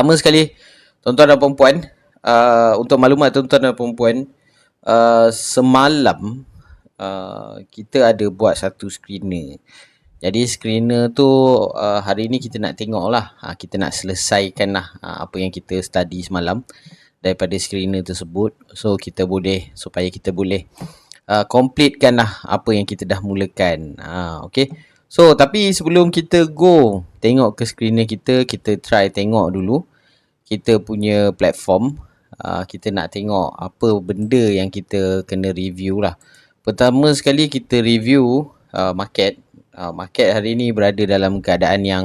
Pertama sekali, tuan-tuan dan puan-puan, untuk maklumat tuan-tuan dan puan-puan, semalam kita ada buat satu screener. Jadi screener tu hari ni kita nak tengok lah, kita nak selesaikan lah apa yang kita study semalam daripada screener tersebut. So kita boleh, supaya kita boleh completekan lah apa yang kita dah mulakan. Okay. So tapi sebelum kita go tengok ke screener kita try tengok dulu kita punya platform. Kita nak tengok apa benda yang kita kena review lah. Pertama sekali kita review market. Market hari ni berada dalam keadaan yang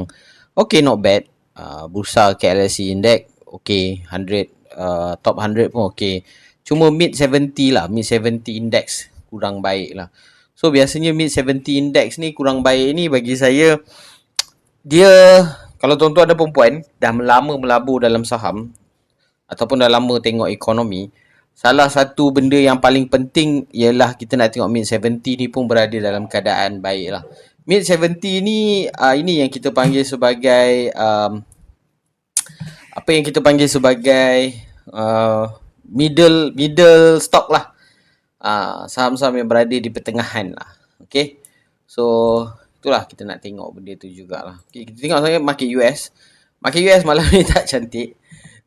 okay, not bad. Bursa KLSE Index okay, 100 top 100 pun okay. Cuma mid 70 lah, mid 70 index kurang baik lah. So biasanya mid 70 index ni kurang baik ni bagi saya, dia kalau tuan-tuan dan puan-puan dah lama melabur dalam saham ataupun dah lama tengok ekonomi, salah satu benda yang paling penting ialah kita nak tengok mid 70 ni pun berada dalam keadaan baik lah. Mid 70 ni ini yang kita panggil sebagai apa yang kita panggil sebagai middle stock lah. Saham-saham yang berada di pertengahan lah. Okay. So itulah kita nak tengok benda tu jugalah. Okay, kita tengok saya market US. Market US malam ni tak cantik.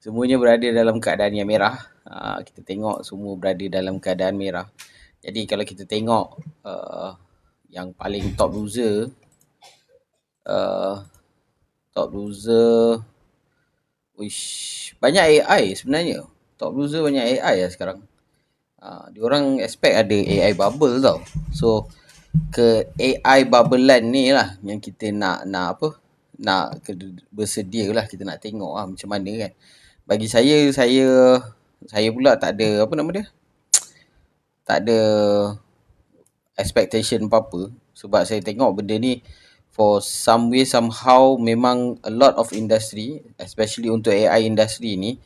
Semuanya berada dalam keadaan yang merah. Kita tengok semua berada dalam keadaan merah. Jadi kalau kita tengok yang paling top loser, banyak AI sebenarnya. Top loser banyak AI lah sekarang. Diorang expect ada AI bubble tau. So ke AI bubblean ni lah yang kita nak bersedia lah, kita nak tengok lah macam mana kan. Bagi saya pula tak ada tak ada expectation apa-apa, sebab saya tengok benda ni for some way somehow memang a lot of industry, especially untuk AI industry ni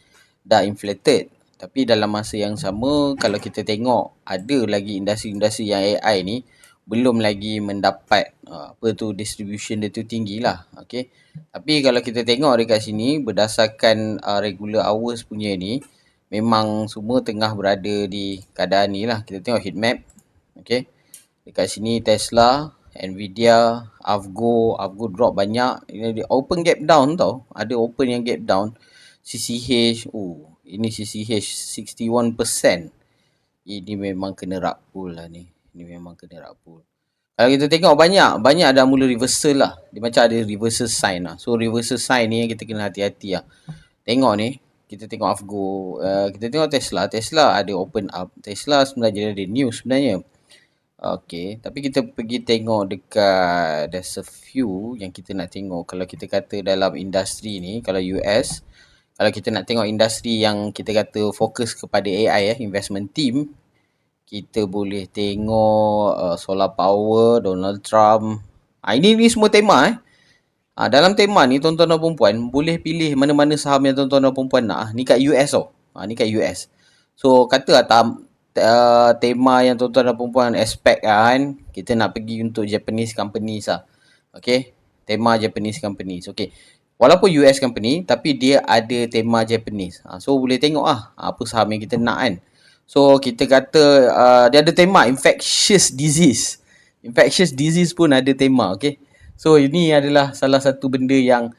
dah inflated. Tapi dalam masa yang sama, kalau kita tengok ada lagi industri-industri yang AI ni belum lagi mendapat distribution dia tu tinggi lah. Okay. Tapi kalau kita tengok dekat sini berdasarkan regular hours punya ni, memang semua tengah berada di keadaan ni lah. Kita tengok heat map. Okay. Dekat sini Tesla, Nvidia, Avgo drop banyak. Ini open gap down tau. Ada open yang gap down. CCH, ini CCH 61%. Ini memang kena rakpul lah ni. Ini memang kena rakpul. Kalau kita tengok banyak dah mula reversal lah. Dia macam ada reversal sign lah. So reversal sign ni yang kita kena hati-hati lah. Tengok ni, kita tengok Avgo, kita tengok Tesla ada open up. Tesla sebenarnya ada news sebenarnya. Okay, tapi kita pergi tengok dekat, there's a few yang kita nak tengok. Kalau kita kata dalam industri ni, kalau US, kalau kita nak tengok industri yang kita kata fokus kepada AI investment team, kita boleh tengok solar power, Donald Trump. Ini semua tema dalam tema ni tuan-tuan dan puan-puan boleh pilih mana-mana saham yang tuan-tuan dan puan-puan nak. Ni kat US tau. Ni kat US. So kata tema yang tuan-tuan dan puan-puan expect kan, kita nak pergi untuk Japanese companies lah. Okay. Tema Japanese companies. Okay. Walaupun US company tapi dia ada tema Japanese. So boleh tengok apa saham yang kita nak kan. So kita kata dia ada tema infectious disease. Infectious disease pun ada tema, okay. So ini adalah salah satu benda yang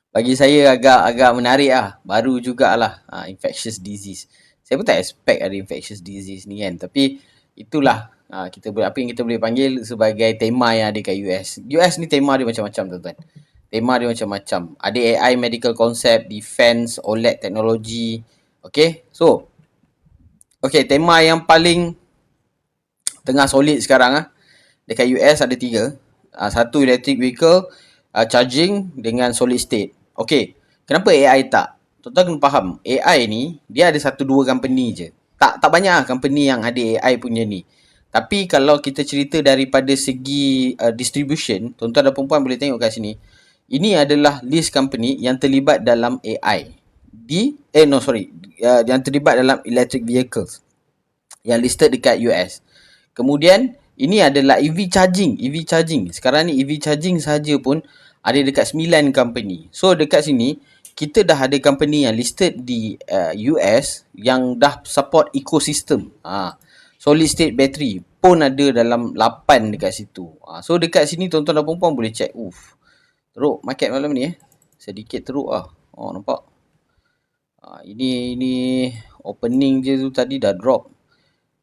bagi saya agak menarik lah. Baru jugalah infectious disease. Saya pun tak expect ada infectious disease ni kan. Tapi itulah apa yang kita boleh panggil sebagai tema yang ada kat US. US ni tema dia macam-macam tuan-tuan. Tema dia macam-macam. Ada AI medical concept, defense, OLED technology. Okay, so tema yang paling tengah solid sekarang dekat US ada 3. Satu electric vehicle, charging dengan solid state. Okay, kenapa AI tak? Tuan-tuan kena faham, AI ni dia ada 1-2 company je. Tak banyak company yang ada AI punya ni. Tapi kalau kita cerita daripada segi distribution, tuan-tuan dan perempuan boleh tengok kat sini. Ini adalah list company yang terlibat dalam AI. Yang terlibat dalam electric vehicles yang listed dekat US. Kemudian ini adalah EV charging. Sekarang ni EV charging saja pun Ada dekat 9 company. So dekat sini kita dah ada company yang listed di US yang dah support ecosystem. Solid state battery pun ada dalam 8 dekat situ. So dekat sini tuan-tuan dan puan-puan boleh check. Teruk market malam ni sedikit teruk nampak. Ini opening je tu tadi dah drop.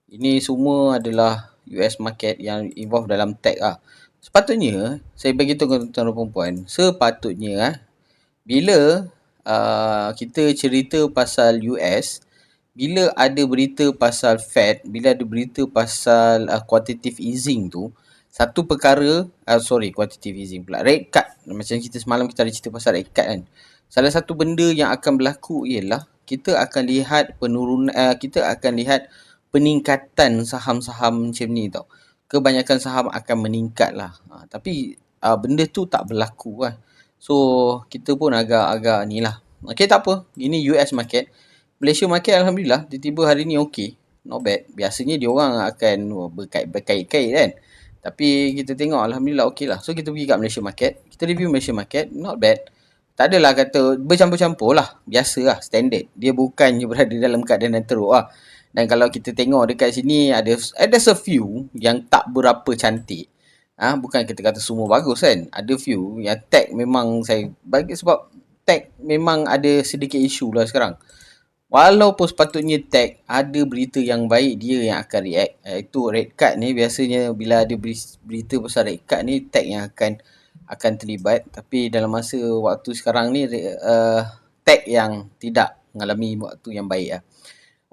Ini semua adalah US market yang involve dalam tech Sepatutnya saya bagi tahu kepada tuan-tuan dan puan-puan, sepatutnya bila kita cerita pasal US, bila ada berita pasal Fed, bila ada berita pasal quantitative easing tu, satu perkara, quantitative easing pula, rate cut. Macam kita semalam kita ada cerita pasal rate cut kan. Salah satu benda yang akan berlaku ialah kita akan lihat penurunan, kita akan lihat peningkatan saham-saham macam ni tau. Kebanyakan saham akan meningkat lah. Tapi benda tu tak berlaku kan. So kita pun agak-agak ni lah. Okay, tak apa. Ini US market. Malaysia market Alhamdulillah tiba-tiba hari ni okey. Not bad. Biasanya dia orang akan berkait-kait kan. Tapi kita tengok Alhamdulillah okey lah. So kita pergi kat Malaysia market. Kita review Malaysia market. Not bad. Tak adalah kata bercampur-campur lah. Biasa lah. Standard. Dia bukannya berada dalam keadaan yang teruk lah. Dan kalau kita tengok dekat sini ada a few yang tak berapa cantik. Bukan kita kata semua bagus kan. Ada few yang tech memang saya bagi sebab tech memang ada sedikit isu lah sekarang. Walaupun sepatutnya tech ada berita yang baik, dia yang akan react. Itu rate cut ni biasanya bila ada berita pasal rate cut ni tech yang akan terlibat. Tapi dalam masa waktu sekarang ni tech yang tidak mengalami waktu yang baik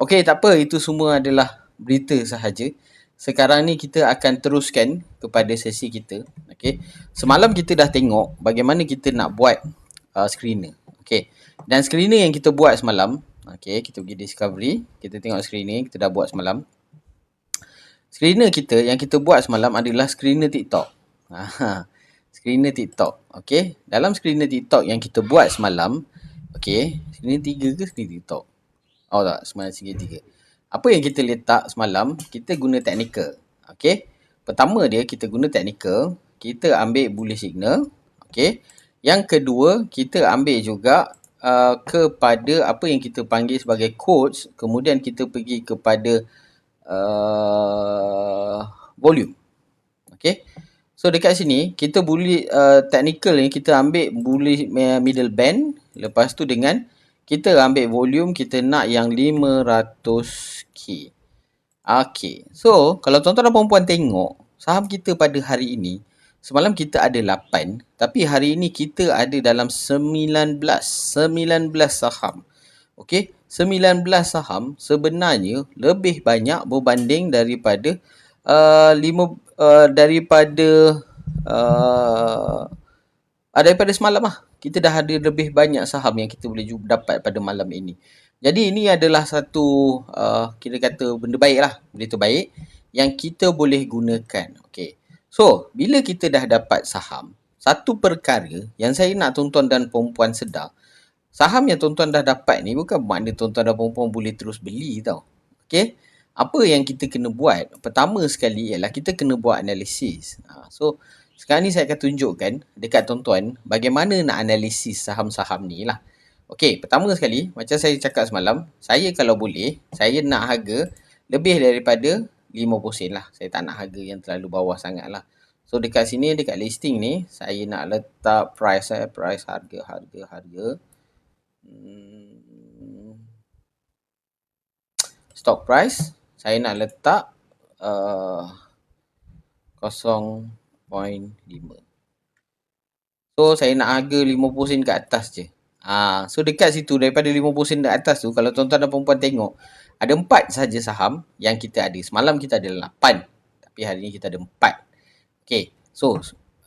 Okey, tak apa. Itu semua adalah berita sahaja. Sekarang ni kita akan teruskan kepada sesi kita. Okey. Semalam kita dah tengok bagaimana kita nak buat screener. Okey. Dan screener yang kita buat semalam, okey, kita pergi discovery, kita tengok screener kita dah buat semalam. Screener kita yang kita buat semalam adalah screener TikTok. Screener TikTok. Okey. Dalam screener TikTok yang kita buat semalam, okey, screener 3 ke screener TikTok? Tak, semalam tiga. Apa yang kita letak semalam, kita guna technical. Okey. Pertama dia kita guna technical, kita ambil bullish signal. Okey. Yang kedua, kita ambil juga kepada apa yang kita panggil sebagai quotes, kemudian kita pergi kepada volume. Okey. So dekat sini kita bullish technical ni kita ambil bullish middle band, lepas tu dengan kita ambil volume, kita nak yang 500k. Okay. So, kalau tuan-tuan dan puan-puan tengok, saham kita pada hari ini, semalam kita ada 8, tapi hari ini kita ada dalam 19 saham. Okay. 19 saham sebenarnya lebih banyak berbanding daripada daripada semalam kita dah ada lebih banyak saham yang kita boleh dapat pada malam ini. Jadi ini adalah satu kita kata benda baik lah, berita baik yang kita boleh gunakan. Okay. So, bila kita dah dapat saham, satu perkara yang saya nak tuan-tuan dan perempuan sedar, saham yang tuan-tuan dah dapat ni bukan makna tuan-tuan dan perempuan boleh terus beli tau. Okay. Apa yang kita kena buat? Pertama sekali ialah kita kena buat analisis. So, sekarang ni saya akan tunjukkan dekat tuan-tuan bagaimana nak analisis saham-saham ni lah. Okey, pertama sekali, macam saya cakap semalam, saya kalau boleh, saya nak harga lebih daripada 50 sen lah. Saya tak nak harga yang terlalu bawah sangat lah. So, dekat sini, dekat listing ni, saya nak letak price harga. Stock price, saya nak letak 0.5. So, saya nak harga 50 sen ke atas je. So, dekat situ, daripada 50 sen ke atas tu, kalau tuan-tuan dan perempuan tengok, ada 4 saja saham yang kita ada. Semalam kita ada 8. Tapi hari ni kita ada 4. Okay. So,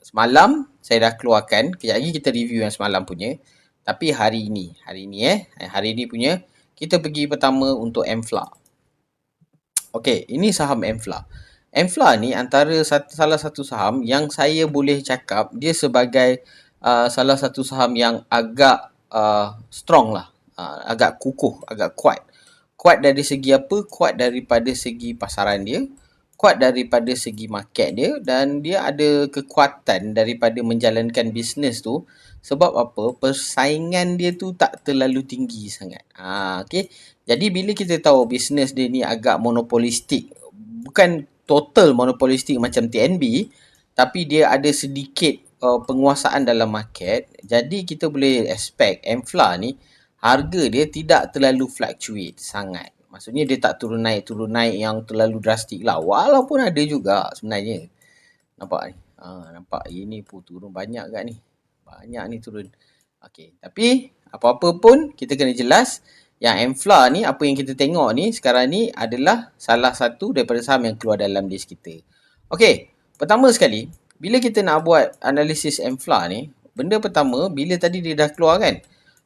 semalam saya dah keluarkan. Kejap lagi kita review yang semalam punya. Tapi hari ni punya, kita pergi pertama untuk MFLA. Okay, ini saham MFLA. MFLA ni antara salah satu saham yang saya boleh cakap dia sebagai salah satu saham yang agak strong lah. Agak kukuh, agak kuat. Kuat dari segi apa? Kuat daripada segi pasaran dia. kuat daripada segi market dia dan dia ada kekuatan daripada menjalankan bisnes tu sebab apa? Persaingan dia tu tak terlalu tinggi sangat. Okey. Jadi bila kita tahu bisnes dia ni agak monopolistik, bukan total monopolistik macam TNB, tapi dia ada sedikit penguasaan dalam market. Jadi kita boleh expect Mfla ni harga dia tidak terlalu fluctuate sangat. Maksudnya dia tak turun naik yang terlalu drastik lah. Walaupun ada juga sebenarnya. Nampak ni. Nampak ini pun turun banyak kat ni. Banyak ni turun. Okey, tapi apa-apa pun kita kena jelas yang Mfla ni, apa yang kita tengok ni sekarang ni adalah salah satu daripada saham yang keluar dalam list kita. Okey, pertama sekali, bila kita nak buat analisis Mfla ni, benda pertama bila tadi dia dah keluar kan.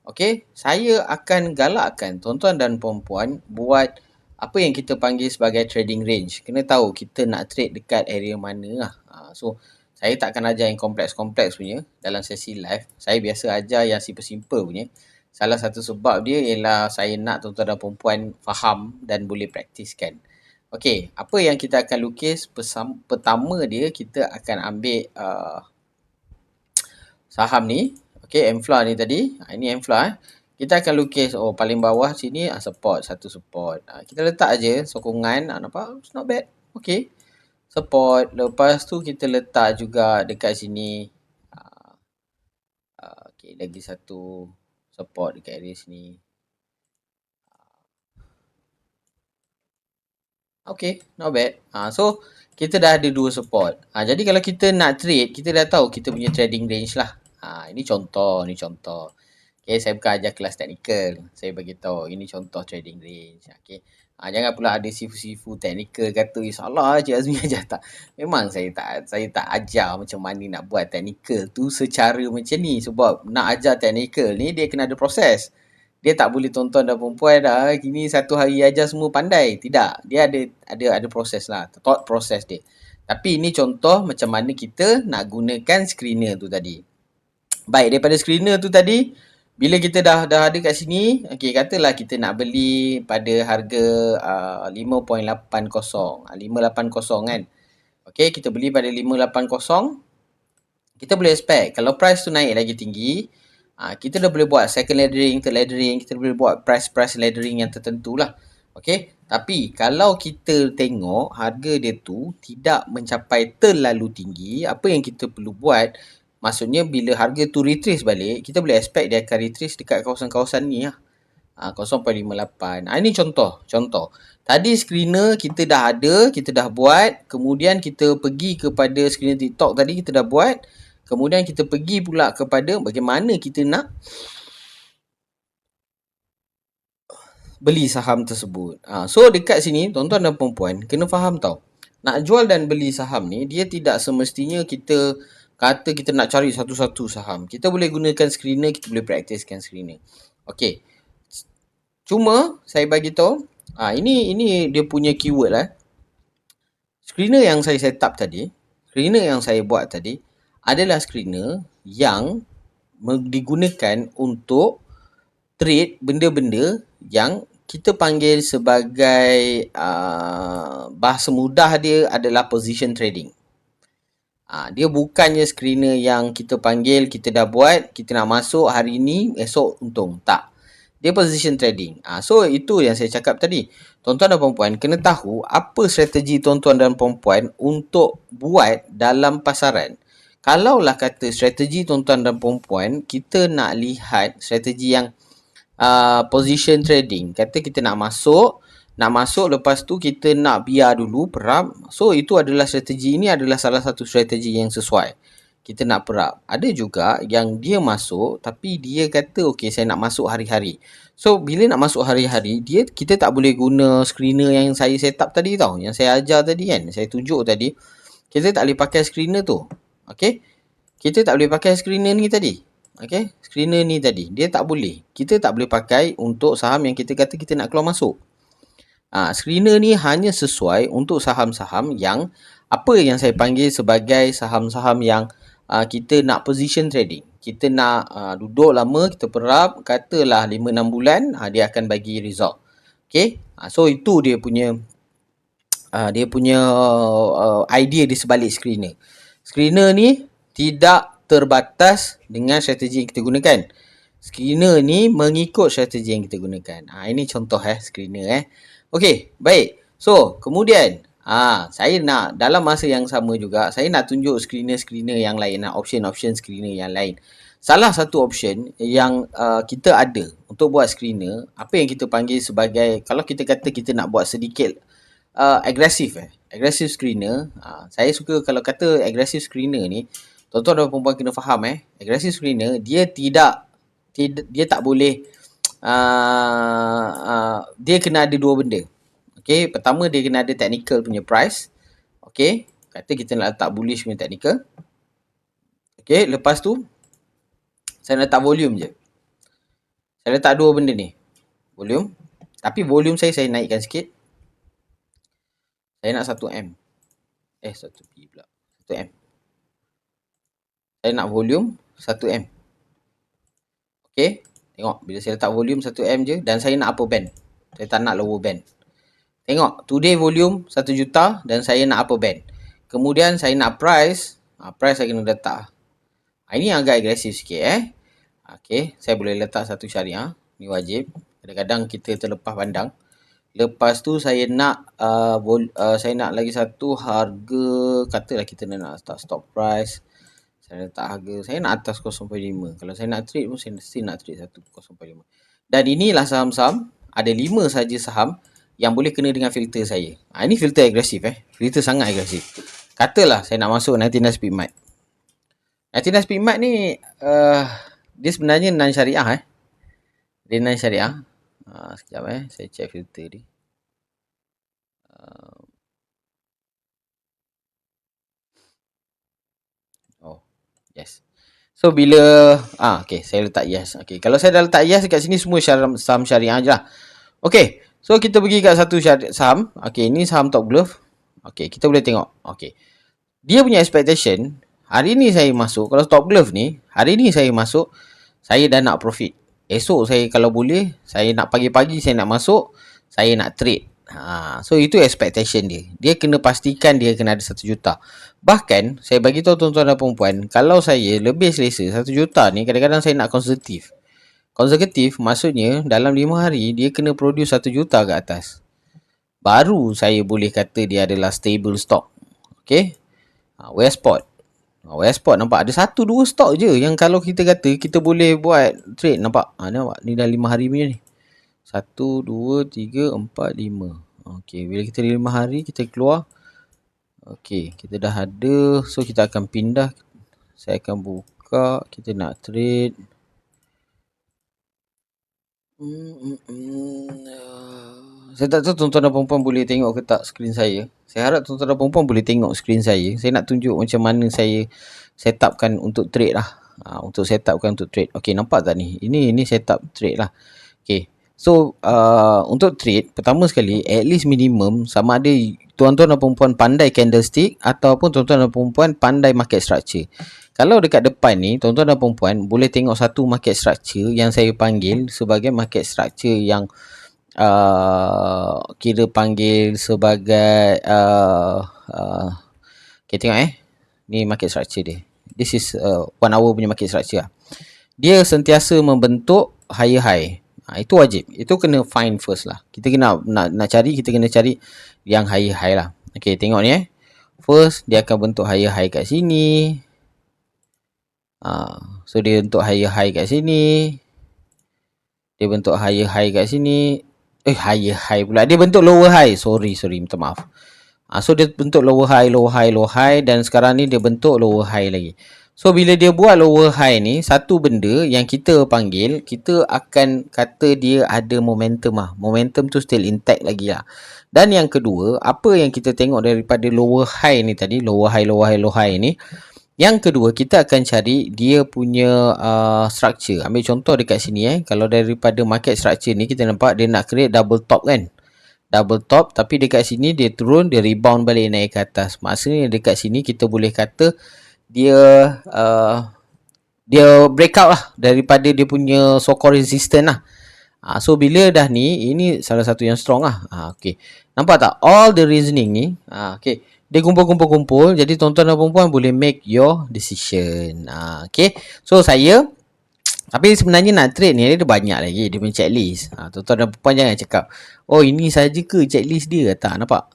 Okey, saya akan galakkan tuan-tuan dan puan-puan buat apa yang kita panggil sebagai trading range. Kena tahu kita nak trade dekat area mana lah. So, saya tak akan ajar yang kompleks-kompleks punya dalam sesi live. Saya biasa ajar yang simple-simple punya. Salah satu sebab dia ialah saya nak tuan-tuan dan puan-puan faham dan boleh praktiskan. Okey, apa yang kita akan lukis pertama dia kita akan ambil saham ni. Okey, Mfla ni tadi. Ini Mfla. Kita akan lukis, paling bawah sini support, satu support. Kita letak aje sokongan. Nampak? It's not bad. Okey. Support. Lepas tu kita letak juga dekat sini. Okey, lagi satu support dekat area sini. Okey, not bad. So, kita dah ada dua support. Jadi kalau kita nak trade, kita dah tahu kita punya trading range lah. Ini contoh, Okay, saya bukan ajar kelas teknikal. Saya bagi tahu ini contoh trading range. Okay. Jangan pula ada sifu-sifu teknikal kata salah Cik Azmi ajar tak. Memang saya tak ajar macam mana nak buat teknikal tu secara macam ni sebab nak ajar teknikal ni dia kena ada proses. Dia tak boleh tuan-tuan dan perempuan gini satu hari ajar semua pandai. Tidak. Dia ada proses lah. Thought proses dia. Tapi ini contoh macam mana kita nak gunakan screener tu tadi. Baik, daripada screener tu tadi, bila kita dah ada kat sini, okey, katalah kita nak beli pada harga 5.80. 580 kan. Okey, kita beli pada 580. Kita boleh expect kalau price tu naik lagi tinggi, kita dah boleh buat second laddering, third laddering, kita boleh buat price laddering yang tertentu lah. Okey, tapi kalau kita tengok harga dia tu tidak mencapai terlalu tinggi, apa yang kita perlu buat, maksudnya bila harga tu retrace balik, kita boleh expect dia akan retrace dekat kawasan-kawasan ni lah. 0.58. Ini contoh. Tadi screener kita dah ada, kita dah buat, kemudian kita pergi kepada screener TikTok tadi kita dah buat, kemudian kita pergi pula kepada bagaimana kita nak beli saham tersebut. So dekat sini tuan-tuan dan puan-puan kena faham tau. Nak jual dan beli saham ni dia tidak semestinya kita kata kita nak cari satu-satu saham. Kita boleh gunakan screener, kita boleh praktiskan screener. Okey. Cuma saya bagi tahu, ini dia punya keyword lah. Screener yang saya set up tadi, screener yang saya buat tadi adalah screener yang digunakan untuk trade benda-benda yang kita panggil sebagai bahasa mudah dia adalah position trading. Dia bukannya screener yang kita panggil, kita dah buat, kita nak masuk hari ni, esok untung. Tak. Dia position trading. So itu yang saya cakap tadi. Tuan-tuan dan puan-puan kena tahu apa strategi tuan-tuan dan puan-puan untuk buat dalam pasaran. Kalaulah kata strategi tuan-tuan dan puan-puan, kita nak lihat strategi yang position trading. Kata kita nak masuk lepas tu kita nak biar dulu perap. So itu adalah strategi, ini adalah salah satu strategi yang sesuai. Kita nak perap. Ada juga yang dia masuk tapi dia kata okey saya nak masuk hari-hari. So bila nak masuk hari-hari, kita tak boleh guna screener yang saya set up tadi tau. Yang saya ajar tadi kan, saya tunjuk tadi. Kita tak boleh pakai screener tu. Okey? Kita tak boleh pakai screener ni tadi. Okey? Screener ni tadi. Dia tak boleh. Kita tak boleh pakai untuk saham yang kita kata kita nak keluar masuk. Screener ni hanya sesuai untuk saham-saham yang apa yang saya panggil sebagai saham-saham yang kita nak position trading. Kita nak duduk lama, kita perap, katalah 5-6 bulan, dia akan bagi result. Okay. So itu dia punya dia punya idea di sebalik screener. Screener ni tidak terbatas dengan strategi yang kita gunakan. Screener ni mengikut strategi yang kita gunakan. Ini contoh screener. Okey, baik. So, kemudian saya nak dalam masa yang sama juga, saya nak tunjuk screener-screener yang lain, option-option screener yang lain. Salah satu option yang kita ada untuk buat screener, apa yang kita panggil sebagai, kalau kita kata kita nak buat sedikit aggressive screener. Saya suka kalau kata aggressive screener ni, tuan-tuan dan perempuan kena faham aggressive screener dia dia tak boleh dia kena ada dua benda. Okey, pertama dia kena ada technical punya price. Okey, kata kita nak letak bullish punya technical. Okey, lepas tu saya letak volume je. Saya letak dua benda ni. Volume, tapi volume saya naikkan sikit. Saya nak 1M. 1P pula. 1M. Saya nak volume 1M. Okey, tengok bila saya letak volume 1M je dan saya nak upper band. Saya tak nak lower band. Tengok, today volume 1 juta dan saya nak upper band. Kemudian saya nak price. Price saya kena letak. Ini agak agresif sikit Okey, saya boleh letak satu syariah. Ni wajib. Kadang-kadang kita terlepas pandang. Lepas tu saya nak saya nak lagi satu harga, katalah kita nak letak stop price. Saya letak harga, saya nak atas 0.5. Kalau saya nak trade pun saya mesti nak trade 0.5. Dan inilah saham-saham, ada 5 saja saham yang boleh kena dengan filter saya. Ini filter agresif filter sangat agresif. Katalah saya nak masuk 99 Speedmart. 99 Speedmart ni dia sebenarnya non syariah Dia non syariah. Sekejap saya check filter dia. Yes. So bila okey, saya letak yes. Okey, kalau saya dah letak yes kat sini semua saham syariah je lah. Okey, so kita pergi kat satu saham. Okey, ini saham Top Glove. Okey, kita boleh tengok. Okey, dia punya expectation hari ni saya masuk. Kalau Top Glove ni hari ni saya masuk, saya dah nak profit. Esok saya kalau boleh, saya nak pagi-pagi saya nak masuk, saya nak trade. So itu expectation dia. Dia kena pastikan dia kena ada 1 juta. Bahkan saya bagi tahu tuan-tuan dan perempuan, kalau saya lebih selesa 1 juta ni, kadang-kadang saya nak konservatif. Konservatif maksudnya dalam 5 hari dia kena produce 1 juta ke atas. Baru saya boleh kata dia adalah stable stock. Okey. Westport. Westport nampak ada 1-2 stok je yang kalau kita kata kita boleh buat trade, nampak. Nampak ni dah 5 hari punya ni. 1, 2, 3, 4, 5. Okey, bila kita 5 hari kita keluar. Okey, kita dah ada. So kita akan pindah. Saya akan buka, kita nak trade. Saya tak tahu tuan-tuan dan perempuan boleh tengok ke tak skrin saya. Saya harap tuan-tuan dan perempuan boleh tengok skrin saya. Saya nak tunjuk macam mana saya setupkan untuk trade lah. Untuk setupkan untuk trade. Okey, nampak tak ni? Ini setup trade lah. Okey. So, untuk trade, pertama sekali, at least minimum sama ada tuan-tuan dan perempuan pandai candlestick ataupun tuan-tuan dan perempuan pandai market structure. Kalau dekat depan ni, tuan-tuan dan perempuan boleh tengok satu market structure yang saya panggil sebagai market structure yang kira panggil sebagai okay, tengok ni market structure dia. This is 1 hour punya market structure lah. Dia sentiasa membentuk higher high. Itu wajib. Itu kena find first lah. Kita kena nak cari, kita kena cari yang higher high lah. Okay, tengok ni First dia akan bentuk higher high kat sini. So dia bentuk higher high kat sini. Dia bentuk higher high kat sini. Higher high pula. Dia bentuk lower high. Sorry, minta maaf. So dia bentuk lower high dan sekarang ni dia bentuk lower high lagi. So bila dia buat lower high ni, satu benda yang kita panggil, kita akan kata dia ada momentum lah. Momentum tu still intact lagi lah. Dan yang kedua, apa yang kita tengok daripada lower high ni tadi, lower high ni, yang kedua kita akan cari dia punya structure. Ambil contoh dekat sini kalau daripada market structure ni kita nampak dia nak create double top kan. Double top, tapi dekat sini dia turun, dia rebound balik naik ke atas. Maksudnya dekat sini kita boleh kata dia breakout lah daripada dia punya so-called resistance lah. So bila dah ni, ini salah satu yang strong lah. Okay. Nampak tak? All the reasoning ni, okay. Dia kumpul-kumpul-kumpul, jadi tuan-tuan dan puan-puan boleh make your decision. Okay. So saya, tapi sebenarnya nak trade ni dia banyak lagi, dia punya checklist. Tuan-tuan dan puan jangan cakap, oh ini saja ke checklist dia? Tak, nampak?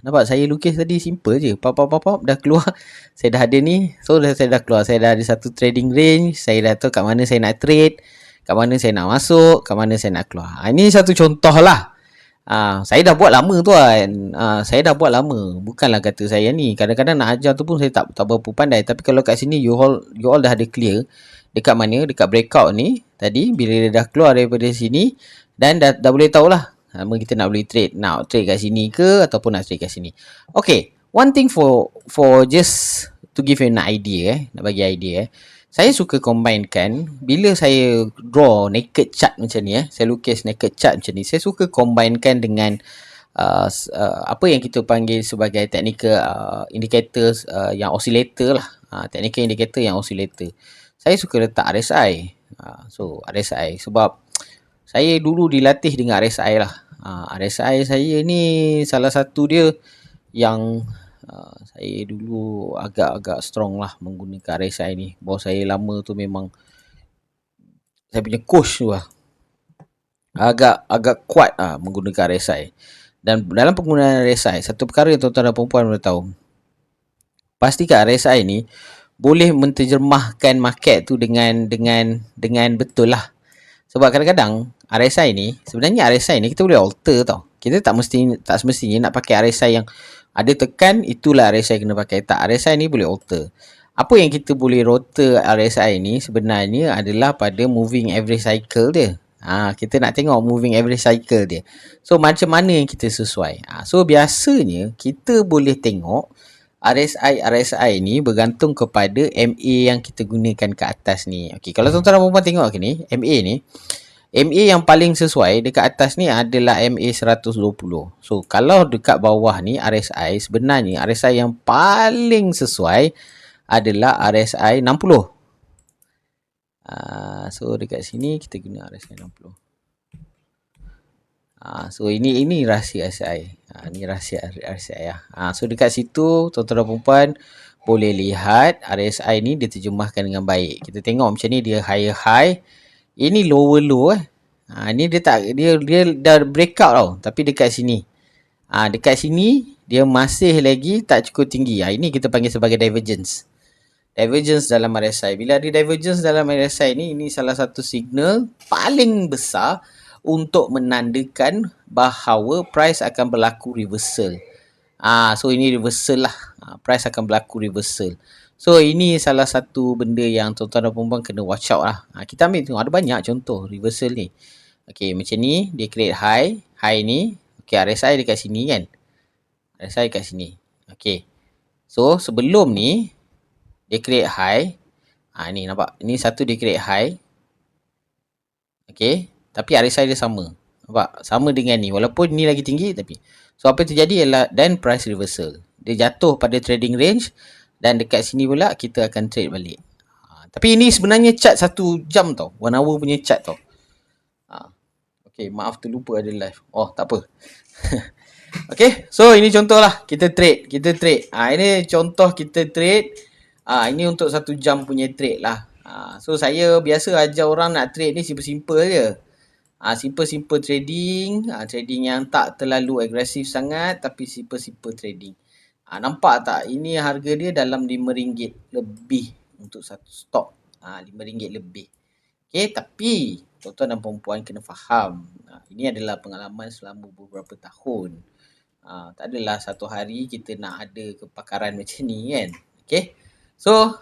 Nampak saya lukis tadi simple je. Pop dah keluar. Saya dah ada ni. So saya dah keluar. Saya dah ada satu trading range. Saya dah tahu kat mana saya nak trade, kat mana saya nak masuk, kat mana saya nak keluar. Ini satu contoh lah. Saya dah buat lama tuan. Saya dah buat lama. Bukanlah kata saya ni. Kadang-kadang nak ajar tu pun saya tak berapa pandai. Tapi kalau kat sini you all dah ada clear. Dekat mana? Dekat breakout ni. Tadi bila dia dah keluar daripada sini. Dan dah boleh tahulah. Sama kita nak boleh trade. Nak trade kat sini ke ataupun nak trade kat sini. Okay. One thing for just to give you an idea. Nak bagi idea. Saya suka combinekan. Bila saya draw naked chart macam ni. Saya lukis naked chart macam ni. Saya suka combinekan dengan apa yang kita panggil sebagai technical indicators yang oscillator lah. Technical indicator yang oscillator. Saya suka letak RSI. So RSI sebab saya dulu dilatih dengan RSI lah. RSI saya ni salah satu dia yang saya dulu agak-agak strong lah menggunakan RSI ni. Bos saya lama tu memang saya punya coach tu lah. Agak kuat menggunakan RSI. Dan dalam penggunaan RSI, satu perkara yang tuan-tuan dan puan-puan boleh tahu. Pastikan RSI ni boleh menterjemahkan market tu dengan betul lah. Sebab kadang-kadang RSI ni, sebenarnya RSI ni kita boleh alter tau. Kita tak semestinya nak pakai RSI yang ada tekan, itulah RSI kena pakai. Tak, RSI ni boleh alter. Apa yang kita boleh rotor RSI ni sebenarnya adalah pada moving average cycle dia. Kita nak tengok moving average cycle dia. So macam mana yang kita sesuai. So biasanya kita boleh tengok RSI ni bergantung kepada MA yang kita gunakan ke atas ni. Okey, kalau tuan-tuan dan puan tengok ni, MA yang paling sesuai dekat atas ni adalah MA 120. So kalau dekat bawah ni RSI, sebenarnya RSI yang paling sesuai adalah RSI 60. So dekat sini kita guna RSI 60. So ini rahsia RSI. Ni rahsia RSI lah. So dekat situ tuan-tuan dan puan boleh lihat RSI ni dia terjemahkan dengan baik. Kita tengok macam ni dia higher high. Ini lower low Ni dia dah breakout tau. Tapi dekat sini. Dekat sini dia masih lagi tak cukup tinggi. Ini kita panggil sebagai divergence. Divergence dalam RSI. Bila ada divergence dalam RSI ni, ini salah satu signal paling besar untuk menandakan bahawa price akan berlaku reversal. So ini reversal lah. Price akan berlaku reversal. So ini salah satu benda yang tuan-tuan dan puan-puan kena watch out lah. Kita ambil tengok ada banyak contoh reversal ni. Okay, macam ni dia create high. High ni. Okay, RSI dekat sini kan. RSI dekat sini. Okay. So sebelum ni dia create high. Ni nampak. Ni satu dia create high. Okay. Tapi RSI dia sama. Nampak? Sama dengan ni. Walaupun ni lagi tinggi tapi. So apa yang terjadi ialah then price reversal. Dia jatuh pada trading range. Dan dekat sini pula kita akan trade balik. Tapi ini sebenarnya chart 1 jam tau. 1 hour punya chart tau. Okay. Maaf terlupa ada live. Oh tak apa. Okay. So ini contoh lah. Kita trade. Ini contoh kita trade. Ini untuk 1 jam punya trade lah. So saya biasa ajar orang nak trade ni simple-simple je. Simple trading. Trading yang tak terlalu agresif sangat. Tapi simple trading. Nampak tak? Ini harga dia dalam RM5 lebih. Untuk satu stok. RM5 lebih. Okay. Tapi tuan-tuan dan perempuan kena faham. Ini adalah pengalaman selama beberapa tahun. Tak adalah satu hari kita nak ada kepakaran macam ni kan. Okay. So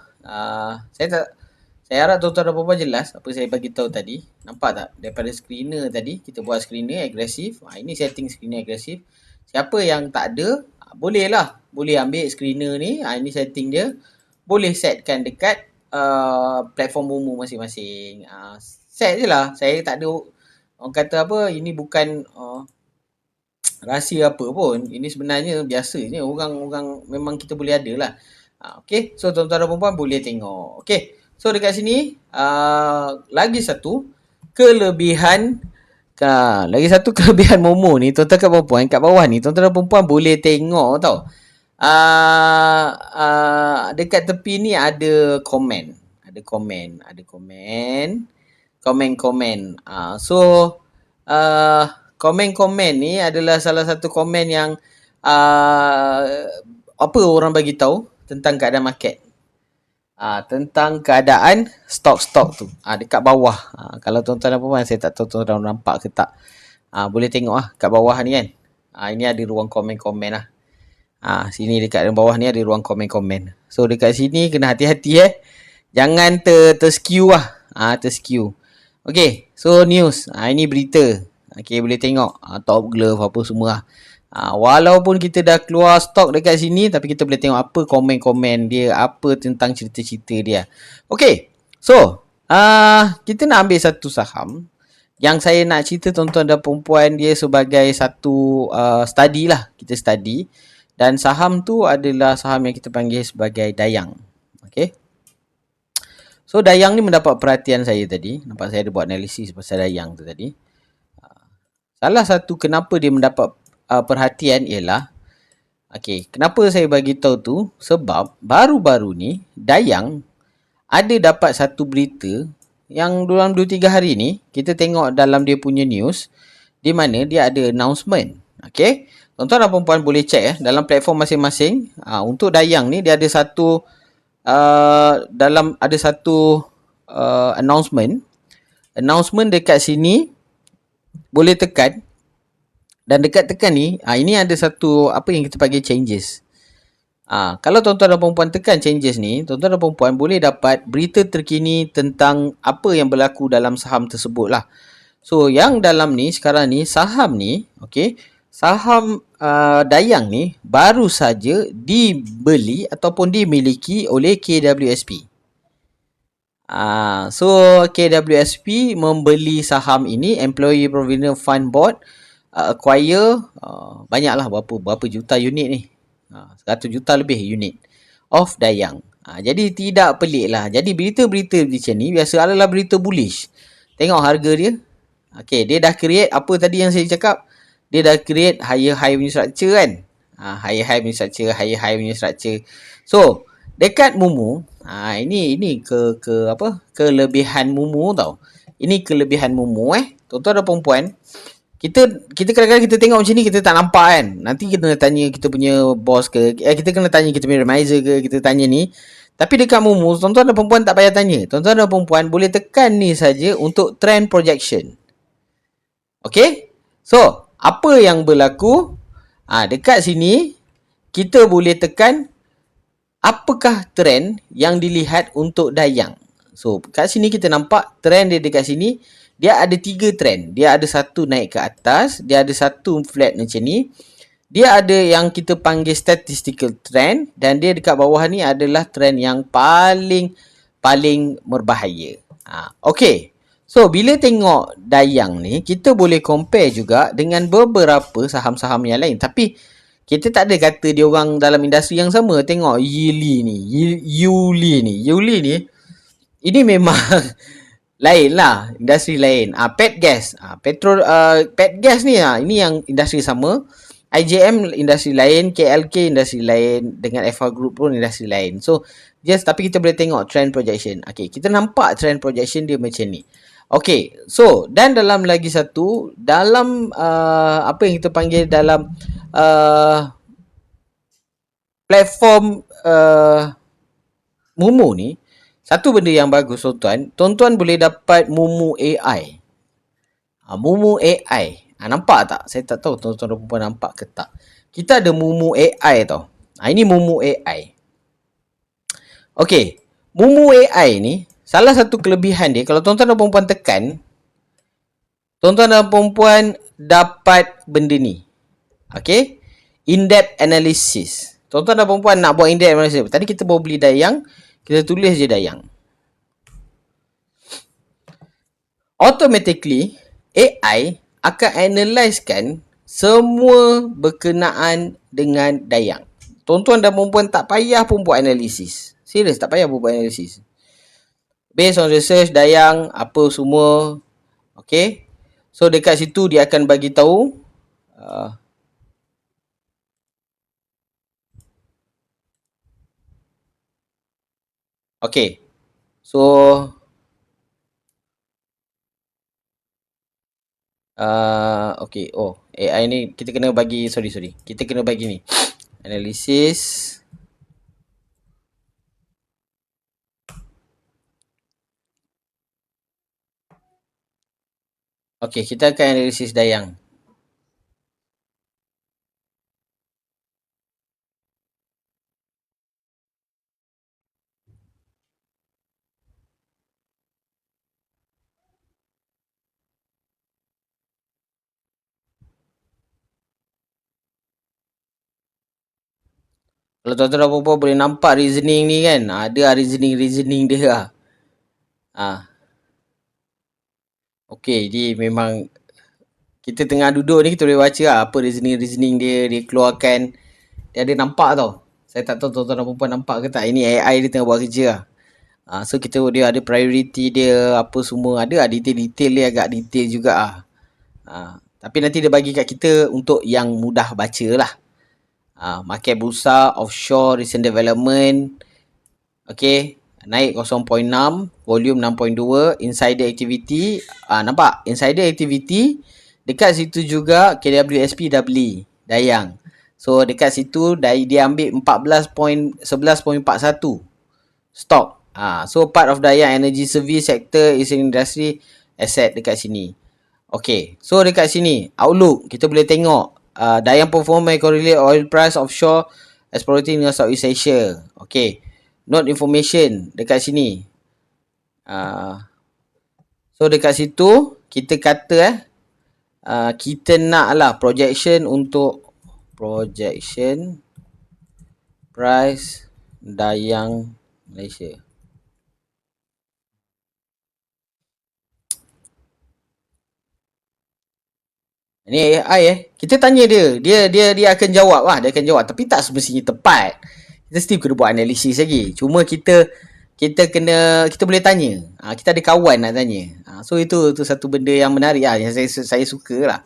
saya harap tuan-tuan dan puan jelas apa saya bagi tahu tadi. Nampak tak? Daripada screener tadi, kita buat screener agresif. Ini setting screener agresif. Siapa yang tak ada, boleh lah. Boleh ambil screener ni. Ini setting dia. Boleh setkan dekat platform umum masing-masing. Set je lah. Saya tak ada, orang kata apa, ini bukan rahsia apa pun. Ini sebenarnya biasanya orang memang kita boleh ada lah. Okay. So tuan-tuan dan puan boleh tengok. Okay. So dekat sini lagi satu kelebihan Lagi satu kelebihan Momo ni, tuan-tuan kat perempuan, kat bawah ni, tuan-tuan dan perempuan boleh tengok tau. Dekat tepi ni ada komen. Ada komen. Ada komen. Komen-komen. So, komen-komen ni adalah salah satu komen yang apa orang bagi tahu tentang keadaan market. Tentang keadaan stok-stok tu. Dekat bawah. Kalau tuan-tuan dan puan, saya tak tahu tuan-tuan nampak ke tak. Boleh tengok kat bawah ni kan. Ini ada ruang komen-komen lah. Sini dekat bawah ni ada ruang komen-komen. So dekat sini kena hati-hati Jangan terskew lah. Terskew. Okay. So news. Ini berita. Okay, boleh tengok. Top Glove apa semua lah. Walaupun kita dah keluar stok dekat sini, tapi kita boleh tengok apa komen-komen dia, apa tentang cerita-cerita dia. Okay, so kita nak ambil satu saham yang saya nak cerita tuan-tuan dan perempuan, dia sebagai satu study lah, kita study. Dan saham tu adalah saham yang kita panggil sebagai Dayang. Okay, so Dayang ni mendapat perhatian saya tadi. Nampak saya ada buat analisis pasal Dayang tu tadi. Salah satu kenapa dia mendapat perhatian ialah, kenapa saya bagi tahu tu? Sebab baru-baru ni Dayang ada dapat satu berita yang dalam 2-3 hari ni kita tengok dalam dia punya news, di mana dia ada announcement. Tuan-tuan dan perempuan boleh check dalam platform masing-masing. Untuk Dayang ni dia ada satu announcement dekat sini, boleh tekan. Dan dekat tekan ni, ini ada satu apa yang kita panggil changes. Kalau tuan-tuan dan perempuan tekan changes ni, tuan-tuan dan perempuan boleh dapat berita terkini tentang apa yang berlaku dalam saham tersebut lah. So, yang dalam ni, sekarang ni, saham ni, saham Dayang ni baru saja dibeli ataupun dimiliki oleh KWSP. So, KWSP membeli saham ini, Employee Provident Fund Board, acquire banyaklah, berapa juta unit ni, 100 juta lebih unit of Dayang. Jadi tidak pelik lah. Jadi berita-berita macam ni biasa adalah berita bullish. Tengok harga dia. Dia dah create apa tadi yang saya cakap, dia dah create higher high punya structure kan. Higher high punya structure, higher high punya structure. So dekat Momo, ini kelebihan Momo tau. Ini kelebihan Momo tuan-tuan dan perempuan. Kita kadang-kadang kita tengok macam ni, kita tak nampak kan. Nanti kita kena tanya kita punya boss ke, kita kena tanya kita punya advisor ke, kita tanya ni. Tapi dekat Momo, tuan-tuan dan perempuan tak payah tanya. Tuan-tuan dan perempuan boleh tekan ni saja untuk trend projection. So apa yang berlaku? Dekat sini kita boleh tekan apakah trend yang dilihat untuk Dayang. So kat sini kita nampak trend dia dekat sini. Dia ada 3 trend. Dia ada satu naik ke atas. Dia ada satu flat macam ni. Dia ada yang kita panggil statistical trend. Dan dia dekat bawah ni adalah trend yang paling berbahaya. So, bila tengok Dayang ni, kita boleh compare juga dengan beberapa saham-saham yang lain. Tapi, kita tak ada kata dia orang dalam industri yang sama. Tengok Yuli ni. Ini memang lain lah, industri lain. Pet gas, pet gas ni ini yang industri sama. IJM industri lain, KLK industri lain, dengan FH Group pun industri lain. So tapi kita boleh tengok trend projection. Kita nampak trend projection dia macam ni. So dan dalam lagi satu, dalam apa yang kita panggil dalam platform Momo ni, satu benda yang bagus tuan-tuan boleh dapat Momo AI. Momo AI. Nampak tak? Saya tak tahu tuan-tuan dan perempuan nampak ke tak. Kita ada Momo AI tau. Ini Momo AI. Momo AI ni, salah satu kelebihan dia, kalau tuan-tuan dan perempuan tekan, tuan-tuan dan perempuan dapat benda ni. In-depth analysis. Tuan-tuan dan perempuan nak buat in-depth analysis. Tadi kita baru beli Dayang. Kita tulis je Dayang. Automatically, AI akan analysekan semua berkenaan dengan Dayang. Tuan-tuan dan perempuan tak payah pun buat analisis. Serius, tak payah pun buat analisis. Based on research, Dayang, apa semua. So dekat situ dia akan bagi tahu okay. So okay. Oh, AI ni kita kena bagi sorry. Kita kena bagi ni. Analysis. Okay, kita akan analisis dayang. Kalau tuan-tuan dan puan-puan boleh nampak reasoning ni kan, ada reasoning dia lah. Okay, dia memang kita tengah duduk ni kita boleh baca lah apa reasoning dia keluarkan. Dia ada nampak tau. Saya tak tahu tuan-tuan dan puan-puan nampak ke tak. Ini AI dia tengah buat kerja lah. So dia ada priority dia apa semua. Ada lah detail-detail dia agak detail juga lah. Tapi nanti dia bagi kat kita untuk yang mudah baca lah. Market bursa, offshore, recent development. Okay. Naik 0.6, volume 6.2, insider activity. Nampak? Insider activity. Dekat situ juga KWSP dah beli Dayang. So dekat situ dia ambil 11.41 stock. So part of Dayang energy service sector is an industry asset dekat sini. Okay, so dekat sini outlook kita boleh tengok Dayang perform may correlate oil price offshore exploiting in Southeast Asia. Okay, note information dekat sini. So dekat situ kita kata kita nak lah projection untuk projection price Dayang Malaysia. Ni AI kita tanya dia akan jawab lah, dia akan jawab tapi tak semestinya tepat. Kita still kena buat analisis lagi. Cuma kita boleh tanya. Kita ada kawan nak tanya. So itu satu benda yang menarik lah, yang saya suka lah.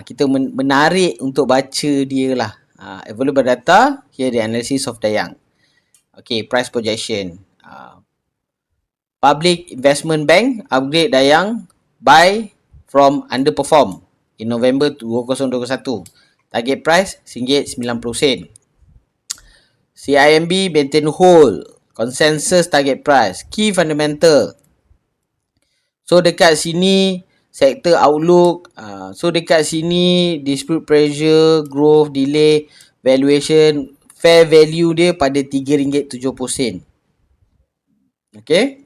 Kita menarik untuk baca dia lah. Available data, here the analysis of Dayang. Okay, price projection. Public Investment Bank upgrade Dayang buy from underperform in November 2021. Target price RM90. CIMB maintain hold. Consensus target price. Key fundamental. So dekat sini sector outlook. So dekat sini dispute pressure, growth, delay, valuation, fair value dia pada RM3.70. Okay.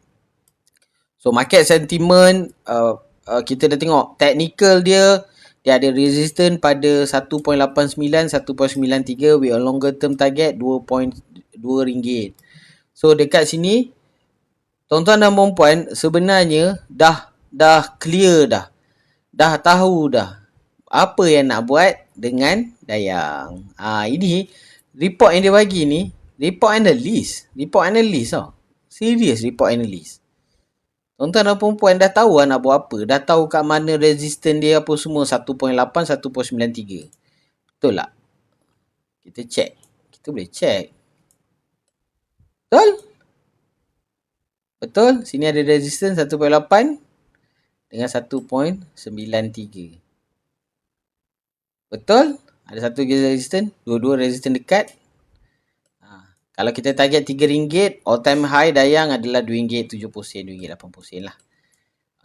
So market sentiment kita dah tengok technical dia ada resistance pada 1.89, 1.93 with a longer term target RM2.2. So dekat sini tuan-tuan dan puan-puan sebenarnya dah clear dah. Dah tahu dah apa yang nak buat dengan Dayang. Ini report yang dia bagi ni, report analyst tau. Serious report analyst. Tuan-tuan dan perempuan dah tahu nak buat apa. Dah tahu kat mana resistance dia apa semua. 1.8, 1.93. Betul tak? Kita check. Kita boleh check. Betul? Betul? Sini ada resistance 1.8 dengan 1.93. Betul? Ada satu resistance. Dua-dua resistance dekat. Kalau kita target RM3, all time high Dayang adalah RM2.70, RM2.80 lah.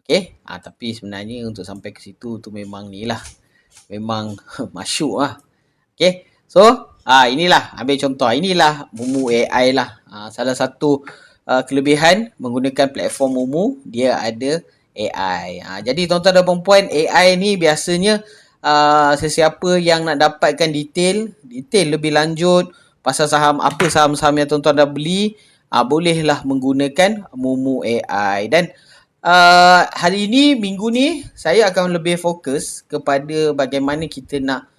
Okay. Tapi sebenarnya untuk sampai ke situ tu memang ni lah. Memang masyuk lah. Okay. So, inilah ambil contoh. Inilah Mumu AI lah. Salah satu kelebihan menggunakan platform Mumu, dia ada AI. Jadi tuan-tuan dan perempuan, AI ni biasanya sesiapa yang nak dapatkan detail lebih lanjut pasal saham, apa saham-saham yang tuan-tuan dah beli, bolehlah menggunakan Mumu AI. Dan hari ini, minggu ni, saya akan lebih fokus kepada bagaimana kita nak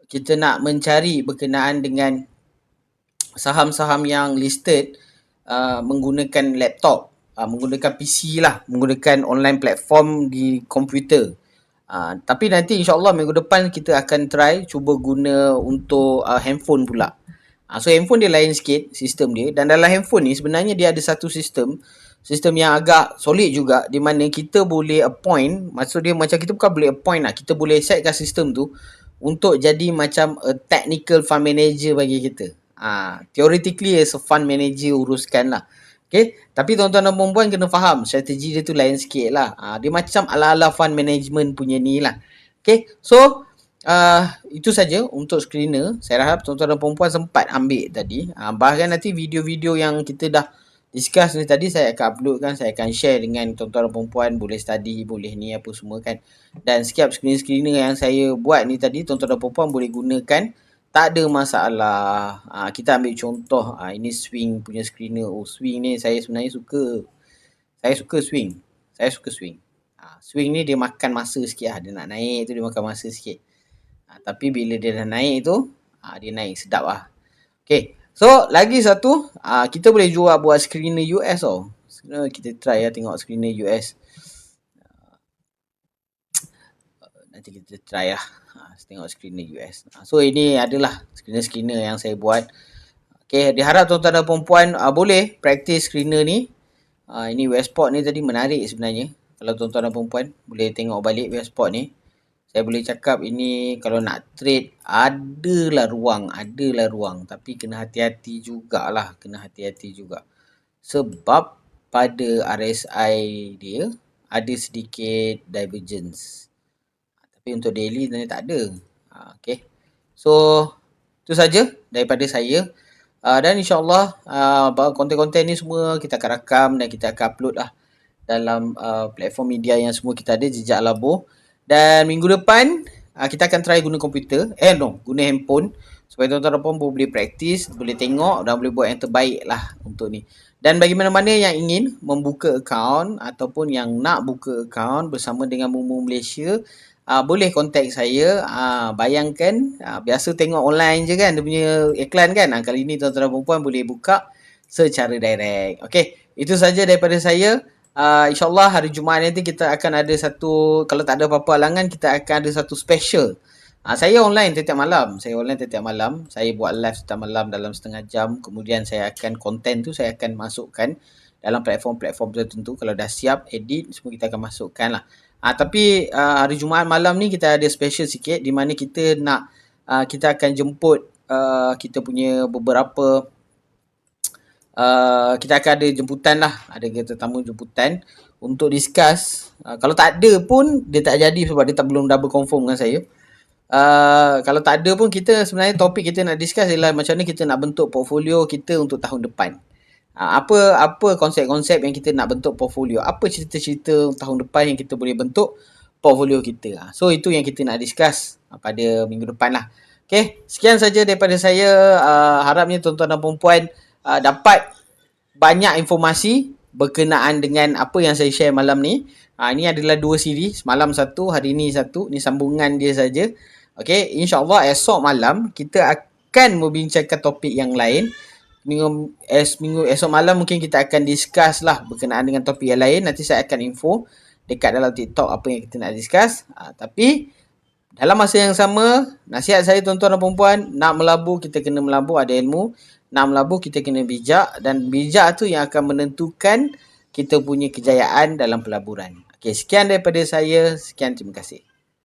kita nak mencari berkenaan dengan saham-saham yang listed menggunakan laptop. menggunakan PC lah, menggunakan online platform di komputer. Tapi nanti insyaAllah minggu depan kita akan try cuba guna untuk handphone pula. So handphone dia lain sikit sistem dia, dan dalam handphone ni sebenarnya dia ada satu sistem yang agak solid juga, di mana kita boleh appoint, maksud dia macam kita bukan boleh appoint lah, kita boleh setkan sistem tu untuk jadi macam a technical fund manager bagi kita. Theoretically as a fund manager uruskan lah. Okay, tapi tuan-tuan dan perempuan kena faham strategi dia tu lain sikit lah. Dia macam ala-ala fund management punya ni lah. Okay, so itu saja untuk screener. Saya harap tuan-tuan dan perempuan sempat ambil tadi. Bahkan nanti video-video yang kita dah discuss ni tadi saya akan uploadkan, saya akan share dengan tuan-tuan dan perempuan, boleh study, boleh ni apa semua kan. Dan setiap screener yang saya buat ni tadi tuan-tuan dan perempuan boleh gunakan, tak ada masalah. Kita ambil contoh, ini swing punya screener. Swing ni saya sebenarnya suka. Saya suka swing. Swing ni dia makan masa sikit lah. Dia nak naik tu dia makan masa sikit. Tapi bila dia dah naik tu, dia naik sedap lah. Okay. So, lagi satu, kita boleh buat screener US tau. Kita try lah tengok screener US. Nanti kita try lah. Tengok screener US. So, ini adalah screener yang saya buat. Okay, diharap tuan-tuan dan perempuan boleh praktis screener ni. Ini Westport ni tadi menarik sebenarnya. Kalau tuan-tuan dan perempuan boleh tengok balik Westport ni. Saya boleh cakap ini kalau nak trade adalah ruang. Tapi kena hati-hati jugalah. Sebab pada RSI dia ada sedikit divergence. Tapi untuk daily sebenarnya tak ada. Okay. So, itu saja daripada saya. Dan insyaAllah konten-konten ni semua kita akan rakam dan kita akan upload lah dalam platform media yang semua kita ada, Jejak Labo. Dan minggu depan kita akan try guna komputer. Guna handphone. Supaya tuan-tuan dan puan boleh praktis, boleh tengok dan boleh buat yang terbaik lah untuk ni. Dan bagi mana-mana yang ingin membuka akaun ataupun yang nak buka akaun bersama dengan Mumu Malaysia, boleh contact saya. Bayangkan biasa tengok online je kan dia punya iklan kan. Kali ni tuan-tuan dan perempuan boleh buka secara direct. Okay, itu saja daripada saya. InsyaAllah hari Jumaat nanti kita akan ada satu, kalau tak ada apa-apa halangan, kita akan ada satu special. Saya online setiap malam. Saya buat live setiap malam dalam setengah jam. Kemudian saya akan konten tu saya akan masukkan dalam platform-platform tertentu. Kalau dah siap edit semua kita akan masukkan lah. Tapi hari Jumaat malam ni kita ada special sikit, di mana kita nak kita akan jemput kita punya beberapa kita akan ada jemputan lah, ada tetamu jemputan untuk discuss. Kalau tak ada pun dia tak jadi sebab dia belum double confirm dengan saya. Kalau tak ada pun kita sebenarnya topik kita nak discuss ialah macam mana kita nak bentuk portfolio kita untuk tahun depan. Apa konsep-konsep yang kita nak bentuk portfolio, apa cerita-cerita tahun depan yang kita boleh bentuk portfolio kita. So itu yang kita nak discuss pada minggu depan lah. Okay, sekian saja daripada saya. Harapnya tuan-tuan dan perempuan dapat banyak informasi berkenaan dengan apa yang saya share malam ni. Ini adalah 2 siri, semalam satu, hari ni satu. Ni sambungan dia saja. Okay, insyaAllah esok malam kita akan membincangkan topik yang lain. Esok malam mungkin kita akan discuss lah berkenaan dengan topik yang lain. Nanti saya akan info dekat dalam TikTok apa yang kita nak discuss. Tapi dalam masa yang sama, nasihat saya tuan-tuan dan perempuan, nak melabur kita kena melabur ada ilmu. Nak melabur kita kena bijak, dan bijak tu yang akan menentukan kita punya kejayaan dalam pelaburan. Okay, sekian daripada saya. Sekian, terima kasih.